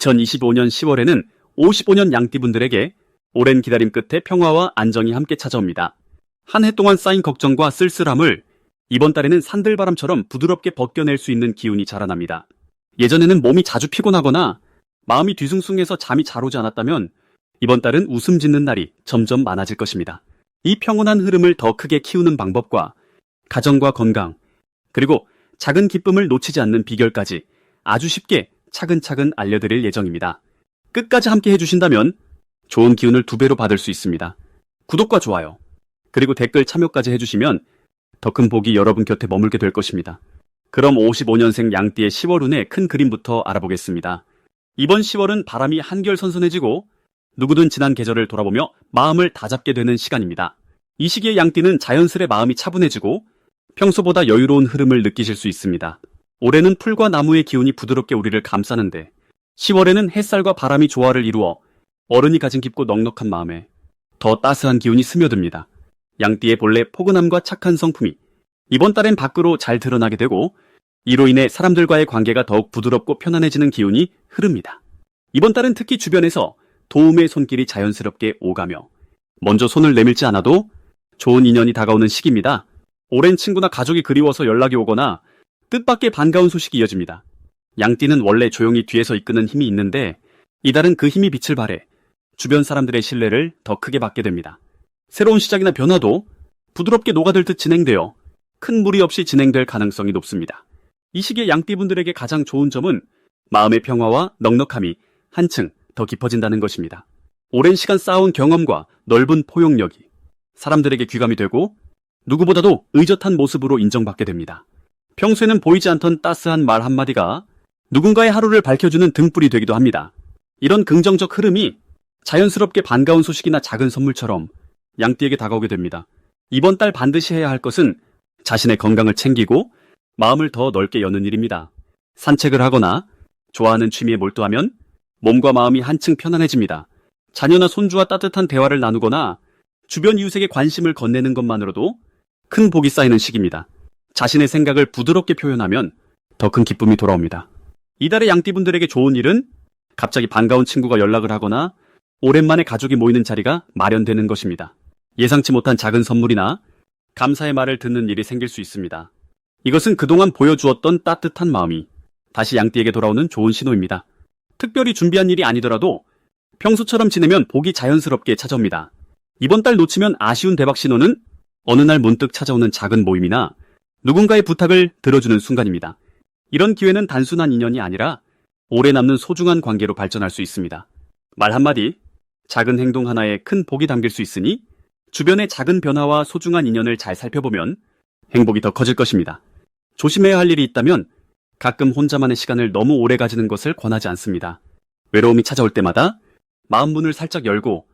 2025년 10월에는 55년 양띠분들에게 오랜 기다림 끝에 평화와 안정이 함께 찾아옵니다. 한 해 동안 쌓인 걱정과 쓸쓸함을 이번 달에는 산들바람처럼 부드럽게 벗겨낼 수 있는 기운이 자라납니다. 예전에는 몸이 자주 피곤하거나 마음이 뒤숭숭해서 잠이 잘 오지 않았다면 이번 달은 웃음 짓는 날이 점점 많아질 것입니다. 이 평온한 흐름을 더 크게 키우는 방법과 가정과 건강, 그리고 작은 기쁨을 놓치지 않는 비결까지 아주 쉽게 차근차근 알려드릴 예정입니다. 끝까지 함께 해주신다면 좋은 기운을 2배로 받을 수 있습니다. 구독과 좋아요, 그리고 댓글 참여까지 해주시면 더 큰 복이 여러분 곁에 머물게 될 것입니다. 그럼 55년생 양띠의 10월 운의 큰 그림부터 알아보겠습니다. 이번 10월은 바람이 한결 선선해지고 누구든 지난 계절을 돌아보며 마음을 다잡게 되는 시간입니다. 이 시기에 양띠는 자연스레 마음이 차분해지고 평소보다 여유로운 흐름을 느끼실 수 있습니다. 올해는 풀과 나무의 기운이 부드럽게 우리를 감싸는데 10월에는 햇살과 바람이 조화를 이루어 어른이 가진 깊고 넉넉한 마음에 더 따스한 기운이 스며듭니다. 양띠의 본래 포근함과 착한 성품이 이번 달엔 밖으로 잘 드러나게 되고 이로 인해 사람들과의 관계가 더욱 부드럽고 편안해지는 기운이 흐릅니다. 이번 달은 특히 주변에서 도움의 손길이 자연스럽게 오가며 먼저 손을 내밀지 않아도 좋은 인연이 다가오는 시기입니다. 오랜 친구나 가족이 그리워서 연락이 오거나 뜻밖의 반가운 소식이 이어집니다. 양띠는 원래 조용히 뒤에서 이끄는 힘이 있는데 이달은 그 힘이 빛을 발해 주변 사람들의 신뢰를 더 크게 받게 됩니다. 새로운 시작이나 변화도 부드럽게 녹아들 듯 진행되어 큰 무리 없이 진행될 가능성이 높습니다. 이 시기에 양띠분들에게 가장 좋은 점은 마음의 평화와 넉넉함이 한층 더 깊어진다는 것입니다. 오랜 시간 쌓아온 경험과 넓은 포용력이 사람들에게 귀감이 되고 누구보다도 의젓한 모습으로 인정받게 됩니다. 평소에는 보이지 않던 따스한 말 한마디가 누군가의 하루를 밝혀주는 등불이 되기도 합니다. 이런 긍정적 흐름이 자연스럽게 반가운 소식이나 작은 선물처럼 양띠에게 다가오게 됩니다. 이번 달 반드시 해야 할 것은 자신의 건강을 챙기고 마음을 더 넓게 여는 일입니다. 산책을 하거나 좋아하는 취미에 몰두하면 몸과 마음이 한층 편안해집니다. 자녀나 손주와 따뜻한 대화를 나누거나 주변 이웃에게 관심을 건네는 것만으로도 큰 복이 쌓이는 시기입니다. 자신의 생각을 부드럽게 표현하면 더 큰 기쁨이 돌아옵니다. 이달의 양띠분들에게 좋은 일은 갑자기 반가운 친구가 연락을 하거나 오랜만에 가족이 모이는 자리가 마련되는 것입니다. 예상치 못한 작은 선물이나 감사의 말을 듣는 일이 생길 수 있습니다. 이것은 그동안 보여주었던 따뜻한 마음이 다시 양띠에게 돌아오는 좋은 신호입니다. 특별히 준비한 일이 아니더라도 평소처럼 지내면 복이 자연스럽게 찾아옵니다. 이번 달 놓치면 아쉬운 대박 신호는 어느 날 문득 찾아오는 작은 모임이나 누군가의 부탁을 들어주는 순간입니다. 이런 기회는 단순한 인연이 아니라 오래 남는 소중한 관계로 발전할 수 있습니다. 말 한마디, 작은 행동 하나에 큰 복이 담길 수 있으니 주변의 작은 변화와 소중한 인연을 잘 살펴보면 행복이 더 커질 것입니다. 조심해야 할 일이 있다면 가끔 혼자만의 시간을 너무 오래 가지는 것을 권하지 않습니다. 외로움이 찾아올 때마다 마음 문을 살짝 열고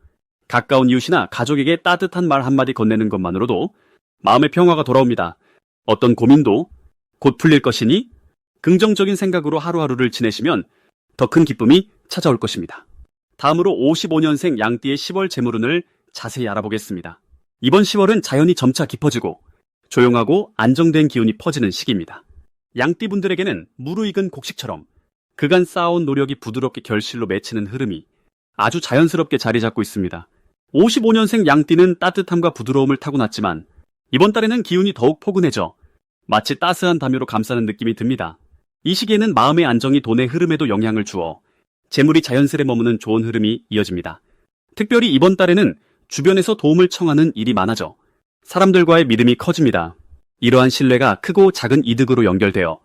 가까운 이웃이나 가족에게 따뜻한 말 한마디 건네는 것만으로도 마음의 평화가 돌아옵니다. 어떤 고민도 곧 풀릴 것이니 긍정적인 생각으로 하루하루를 지내시면 더 큰 기쁨이 찾아올 것입니다. 다음으로 55년생 양띠의 10월 재물운을 자세히 알아보겠습니다. 이번 10월은 자연이 점차 깊어지고 조용하고 안정된 기운이 퍼지는 시기입니다. 양띠분들에게는 무르익은 곡식처럼 그간 쌓아온 노력이 부드럽게 결실로 맺히는 흐름이 아주 자연스럽게 자리 잡고 있습니다. 55년생 양띠는 따뜻함과 부드러움을 타고났지만 이번 달에는 기운이 더욱 포근해져 마치 따스한 담요로 감싸는 느낌이 듭니다. 이 시기에는 마음의 안정이 돈의 흐름에도 영향을 주어 재물이 자연스레 머무는 좋은 흐름이 이어집니다. 특별히 이번 달에는 주변에서 도움을 청하는 일이 많아져 사람들과의 믿음이 커집니다. 이러한 신뢰가 크고 작은 이득으로 연결되어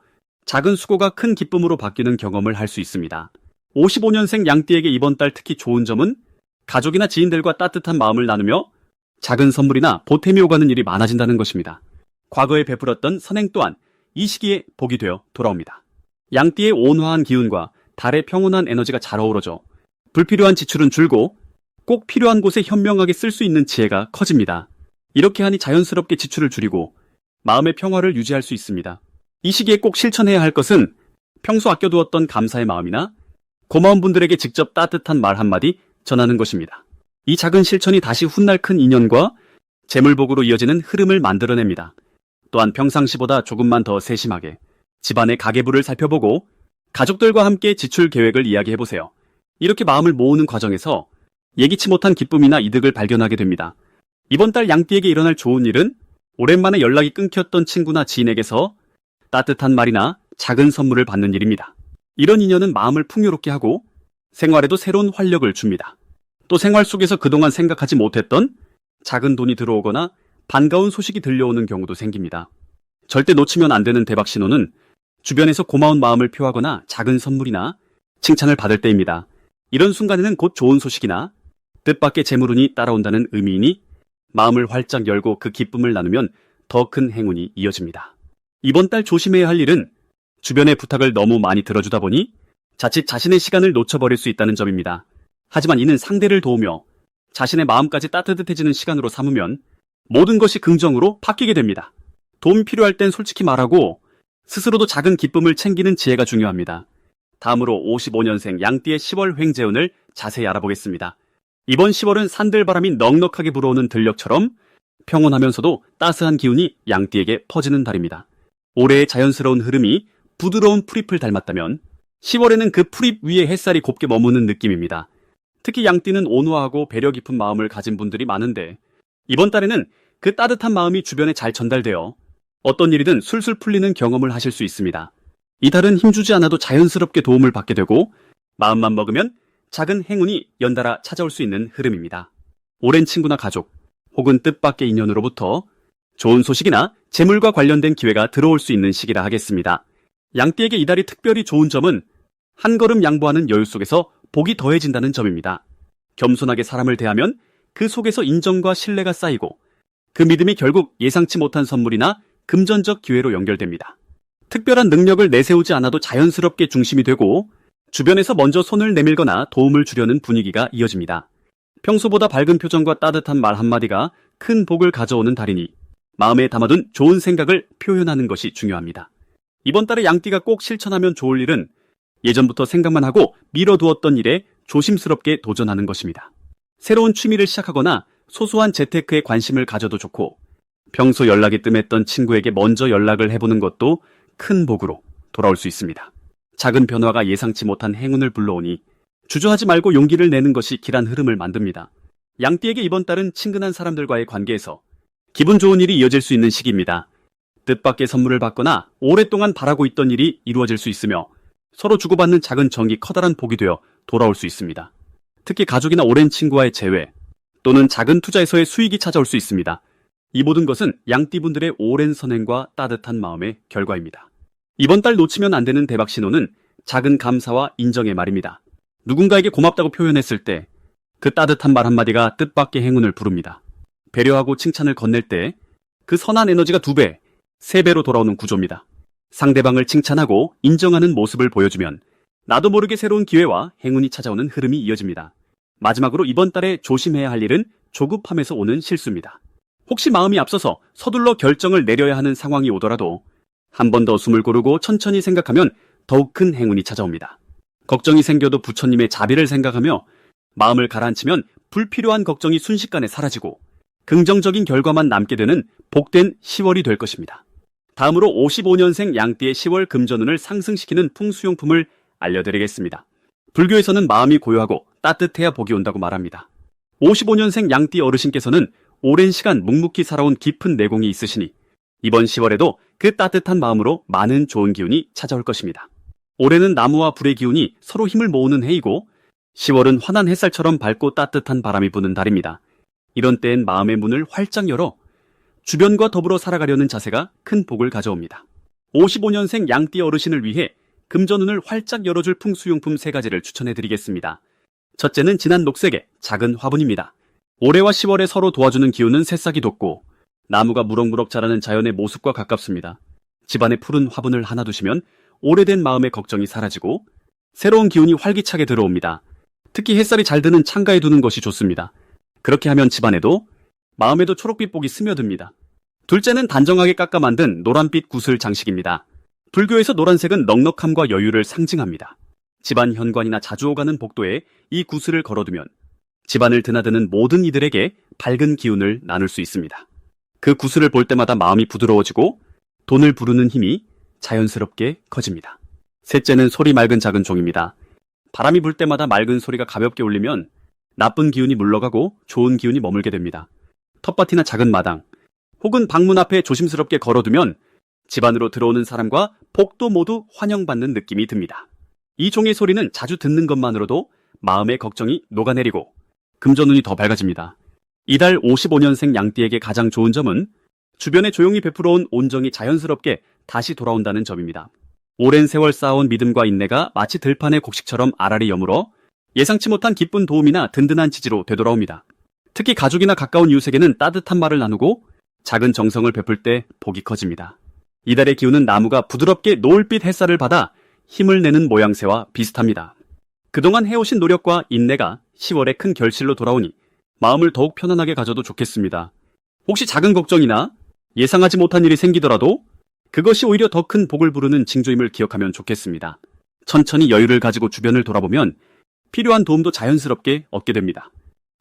작은 수고가 큰 기쁨으로 바뀌는 경험을 할 수 있습니다. 55년생 양띠에게 이번 달 특히 좋은 점은 가족이나 지인들과 따뜻한 마음을 나누며 작은 선물이나 보탬이 오가는 일이 많아진다는 것입니다. 과거에 베풀었던 선행 또한 이 시기에 복이 되어 돌아옵니다. 양띠의 온화한 기운과 달의 평온한 에너지가 잘 어우러져 불필요한 지출은 줄고 꼭 필요한 곳에 현명하게 쓸 수 있는 지혜가 커집니다. 이렇게 하니 자연스럽게 지출을 줄이고 마음의 평화를 유지할 수 있습니다. 이 시기에 꼭 실천해야 할 것은 평소 아껴두었던 감사의 마음이나 고마운 분들에게 직접 따뜻한 말 한마디 전하는 것입니다. 이 작은 실천이 다시 훗날 큰 인연과 재물복으로 이어지는 흐름을 만들어냅니다. 또한 평상시보다 조금만 더 세심하게 집안의 가계부를 살펴보고 가족들과 함께 지출 계획을 이야기해보세요. 이렇게 마음을 모으는 과정에서 예기치 못한 기쁨이나 이득을 발견하게 됩니다. 이번 달 양띠에게 일어날 좋은 일은 오랜만에 연락이 끊겼던 친구나 지인에게서 따뜻한 말이나 작은 선물을 받는 일입니다. 이런 인연은 마음을 풍요롭게 하고 생활에도 새로운 활력을 줍니다. 또 생활 속에서 그동안 생각하지 못했던 작은 돈이 들어오거나 반가운 소식이 들려오는 경우도 생깁니다. 절대 놓치면 안 되는 대박 신호는 주변에서 고마운 마음을 표하거나 작은 선물이나 칭찬을 받을 때입니다. 이런 순간에는 곧 좋은 소식이나 뜻밖의 재물운이 따라온다는 의미이니 마음을 활짝 열고 그 기쁨을 나누면 더 큰 행운이 이어집니다. 이번 달 조심해야 할 일은 주변의 부탁을 너무 많이 들어주다 보니 자칫 자신의 시간을 놓쳐버릴 수 있다는 점입니다. 하지만 이는 상대를 도우며 자신의 마음까지 따뜻해지는 시간으로 삼으면 모든 것이 긍정으로 바뀌게 됩니다. 도움 필요할 땐 솔직히 말하고 스스로도 작은 기쁨을 챙기는 지혜가 중요합니다. 다음으로 55년생 양띠의 10월 횡재운을 자세히 알아보겠습니다. 이번 10월은 산들바람이 넉넉하게 불어오는 들녘처럼 평온하면서도 따스한 기운이 양띠에게 퍼지는 달입니다. 올해의 자연스러운 흐름이 부드러운 풀잎을 닮았다면 10월에는 그 풀잎 위에 햇살이 곱게 머무는 느낌입니다. 특히 양띠는 온화하고 배려 깊은 마음을 가진 분들이 많은데 이번 달에는 그 따뜻한 마음이 주변에 잘 전달되어 어떤 일이든 술술 풀리는 경험을 하실 수 있습니다. 이 달은 힘주지 않아도 자연스럽게 도움을 받게 되고 마음만 먹으면 작은 행운이 연달아 찾아올 수 있는 흐름입니다. 오랜 친구나 가족 혹은 뜻밖의 인연으로부터 좋은 소식이나 재물과 관련된 기회가 들어올 수 있는 시기라 하겠습니다. 양띠에게 이달이 특별히 좋은 점은 한 걸음 양보하는 여유 속에서 복이 더해진다는 점입니다. 겸손하게 사람을 대하면 그 속에서 인정과 신뢰가 쌓이고 그 믿음이 결국 예상치 못한 선물이나 금전적 기회로 연결됩니다. 특별한 능력을 내세우지 않아도 자연스럽게 중심이 되고 주변에서 먼저 손을 내밀거나 도움을 주려는 분위기가 이어집니다. 평소보다 밝은 표정과 따뜻한 말 한마디가 큰 복을 가져오는 달이니 마음에 담아둔 좋은 생각을 표현하는 것이 중요합니다. 이번 달에 양띠가 꼭 실천하면 좋을 일은 예전부터 생각만 하고 미뤄두었던 일에 조심스럽게 도전하는 것입니다. 새로운 취미를 시작하거나 소소한 재테크에 관심을 가져도 좋고 평소 연락이 뜸했던 친구에게 먼저 연락을 해보는 것도 큰 복으로 돌아올 수 있습니다. 작은 변화가 예상치 못한 행운을 불러오니 주저하지 말고 용기를 내는 것이 길한 흐름을 만듭니다. 양띠에게 이번 달은 친근한 사람들과의 관계에서 기분 좋은 일이 이어질 수 있는 시기입니다. 뜻밖의 선물을 받거나 오랫동안 바라고 있던 일이 이루어질 수 있으며 서로 주고받는 작은 정이 커다란 복이 되어 돌아올 수 있습니다. 특히 가족이나 오랜 친구와의 재회 또는 작은 투자에서의 수익이 찾아올 수 있습니다. 이 모든 것은 양띠분들의 오랜 선행과 따뜻한 마음의 결과입니다. 이번 달 놓치면 안 되는 대박 신호는 작은 감사와 인정의 말입니다. 누군가에게 고맙다고 표현했을 때 그 따뜻한 말 한마디가 뜻밖의 행운을 부릅니다. 배려하고 칭찬을 건넬 때 그 선한 에너지가 2배, 3배로 돌아오는 구조입니다. 상대방을 칭찬하고 인정하는 모습을 보여주면 나도 모르게 새로운 기회와 행운이 찾아오는 흐름이 이어집니다. 마지막으로 이번 달에 조심해야 할 일은 조급함에서 오는 실수입니다. 혹시 마음이 앞서서 서둘러 결정을 내려야 하는 상황이 오더라도 한 번 더 숨을 고르고 천천히 생각하면 더욱 큰 행운이 찾아옵니다. 걱정이 생겨도 부처님의 자비를 생각하며 마음을 가라앉히면 불필요한 걱정이 순식간에 사라지고 긍정적인 결과만 남게 되는 복된 10월이 될 것입니다. 다음으로 55년생 양띠의 10월 금전운을 상승시키는 풍수용품을 알려드리겠습니다. 불교에서는 마음이 고요하고 따뜻해야 복이 온다고 말합니다. 55년생 양띠 어르신께서는 오랜 시간 묵묵히 살아온 깊은 내공이 있으시니 이번 10월에도 그 따뜻한 마음으로 많은 좋은 기운이 찾아올 것입니다. 올해는 나무와 불의 기운이 서로 힘을 모으는 해이고 10월은 환한 햇살처럼 밝고 따뜻한 바람이 부는 달입니다. 이런 때엔 마음의 문을 활짝 열어 주변과 더불어 살아가려는 자세가 큰 복을 가져옵니다. 55년생 양띠 어르신을 위해 금전운을 활짝 열어줄 풍수용품 3가지를 추천해드리겠습니다. 첫째는 진한 녹색의 작은 화분입니다. 올해와 10월에 서로 도와주는 기운은 새싹이 돋고 나무가 무럭무럭 자라는 자연의 모습과 가깝습니다. 집안에 푸른 화분을 하나 두시면 오래된 마음의 걱정이 사라지고 새로운 기운이 활기차게 들어옵니다. 특히 햇살이 잘 드는 창가에 두는 것이 좋습니다. 그렇게 하면 집안에도 마음에도 초록빛 복이 스며듭니다. 둘째는 단정하게 깎아 만든 노란빛 구슬 장식입니다. 불교에서 노란색은 넉넉함과 여유를 상징합니다. 집안 현관이나 자주 오가는 복도에 이 구슬을 걸어두면 집안을 드나드는 모든 이들에게 밝은 기운을 나눌 수 있습니다. 그 구슬을 볼 때마다 마음이 부드러워지고 돈을 부르는 힘이 자연스럽게 커집니다. 셋째는 소리 맑은 작은 종입니다. 바람이 불 때마다 맑은 소리가 가볍게 울리면 나쁜 기운이 물러가고 좋은 기운이 머물게 됩니다. 텃밭이나 작은 마당, 혹은 방문 앞에 조심스럽게 걸어두면 집 안으로 들어오는 사람과 복도 모두 환영받는 느낌이 듭니다. 이 종의 소리는 자주 듣는 것만으로도 마음의 걱정이 녹아내리고 금전운이 더 밝아집니다. 이달 55년생 양띠에게 가장 좋은 점은 주변에 조용히 베풀어온 온정이 자연스럽게 다시 돌아온다는 점입니다. 오랜 세월 쌓아온 믿음과 인내가 마치 들판의 곡식처럼 알알이 여물어 예상치 못한 기쁜 도움이나 든든한 지지로 되돌아옵니다. 특히 가족이나 가까운 이웃에게는 따뜻한 말을 나누고 작은 정성을 베풀 때 복이 커집니다. 이달의 기운은 나무가 부드럽게 노을빛 햇살을 받아 힘을 내는 모양새와 비슷합니다. 그동안 해오신 노력과 인내가 10월에 큰 결실로 돌아오니 마음을 더욱 편안하게 가져도 좋겠습니다. 혹시 작은 걱정이나 예상하지 못한 일이 생기더라도 그것이 오히려 더 큰 복을 부르는 징조임을 기억하면 좋겠습니다. 천천히 여유를 가지고 주변을 돌아보면 필요한 도움도 자연스럽게 얻게 됩니다.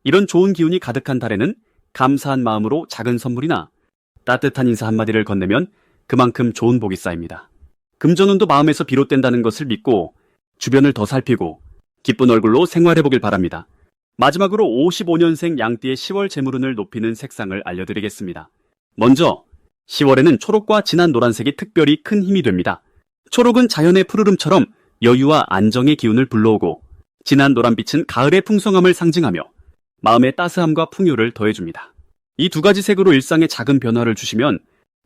이런 좋은 기운이 가득한 달에는 감사한 마음으로 작은 선물이나 따뜻한 인사 한마디를 건네면 그만큼 좋은 복이 쌓입니다. 금전운도 마음에서 비롯된다는 것을 믿고 주변을 더 살피고 기쁜 얼굴로 생활해보길 바랍니다. 마지막으로 55년생 양띠의 10월 재물운을 높이는 색상을 알려드리겠습니다. 먼저 10월에는 초록과 진한 노란색이 특별히 큰 힘이 됩니다. 초록은 자연의 푸르름처럼 여유와 안정의 기운을 불러오고 진한 노란빛은 가을의 풍성함을 상징하며 마음의 따스함과 풍요를 더해줍니다. 이 두 가지 색으로 일상에 작은 변화를 주시면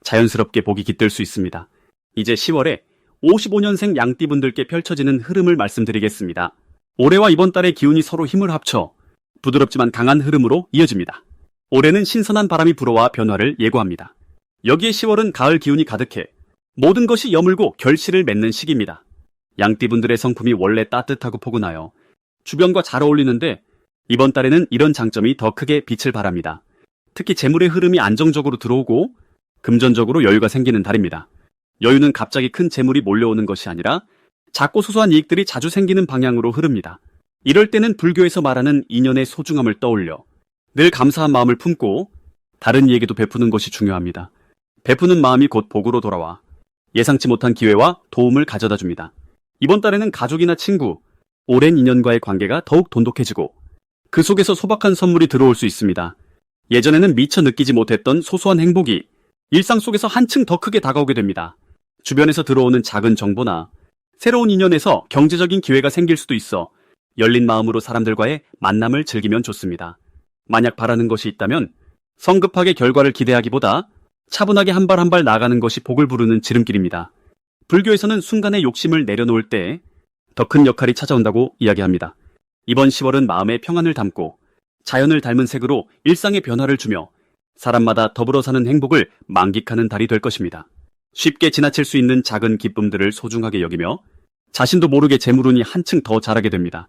자연스럽게 복이 깃들 수 있습니다. 이제 10월에 55년생 양띠분들께 펼쳐지는 흐름을 말씀드리겠습니다. 올해와 이번 달의 기운이 서로 힘을 합쳐 부드럽지만 강한 흐름으로 이어집니다. 올해는 신선한 바람이 불어와 변화를 예고합니다. 여기에 10월은 가을 기운이 가득해 모든 것이 여물고 결실을 맺는 시기입니다. 양띠분들의 성품이 원래 따뜻하고 포근하여 주변과 잘 어울리는데 이번 달에는 이런 장점이 더 크게 빛을 발합니다. 특히 재물의 흐름이 안정적으로 들어오고 금전적으로 여유가 생기는 달입니다. 여유는 갑자기 큰 재물이 몰려오는 것이 아니라 작고 소소한 이익들이 자주 생기는 방향으로 흐릅니다. 이럴 때는 불교에서 말하는 인연의 소중함을 떠올려 늘 감사한 마음을 품고 다른 이에게도 베푸는 것이 중요합니다. 베푸는 마음이 곧 복으로 돌아와 예상치 못한 기회와 도움을 가져다 줍니다. 이번 달에는 가족이나 친구, 오랜 인연과의 관계가 더욱 돈독해지고 그 속에서 소박한 선물이 들어올 수 있습니다. 예전에는 미처 느끼지 못했던 소소한 행복이 일상 속에서 한층 더 크게 다가오게 됩니다. 주변에서 들어오는 작은 정보나 새로운 인연에서 경제적인 기회가 생길 수도 있어 열린 마음으로 사람들과의 만남을 즐기면 좋습니다. 만약 바라는 것이 있다면 성급하게 결과를 기대하기보다 차분하게 한 발 한 발 나가는 것이 복을 부르는 지름길입니다. 불교에서는 순간의 욕심을 내려놓을 때 더 큰 역할이 찾아온다고 이야기합니다. 이번 10월은 마음의 평안을 담고 자연을 닮은 색으로 일상의 변화를 주며 사람마다 더불어 사는 행복을 만끽하는 달이 될 것입니다. 쉽게 지나칠 수 있는 작은 기쁨들을 소중하게 여기며 자신도 모르게 재물운이 한층 더 자라게 됩니다.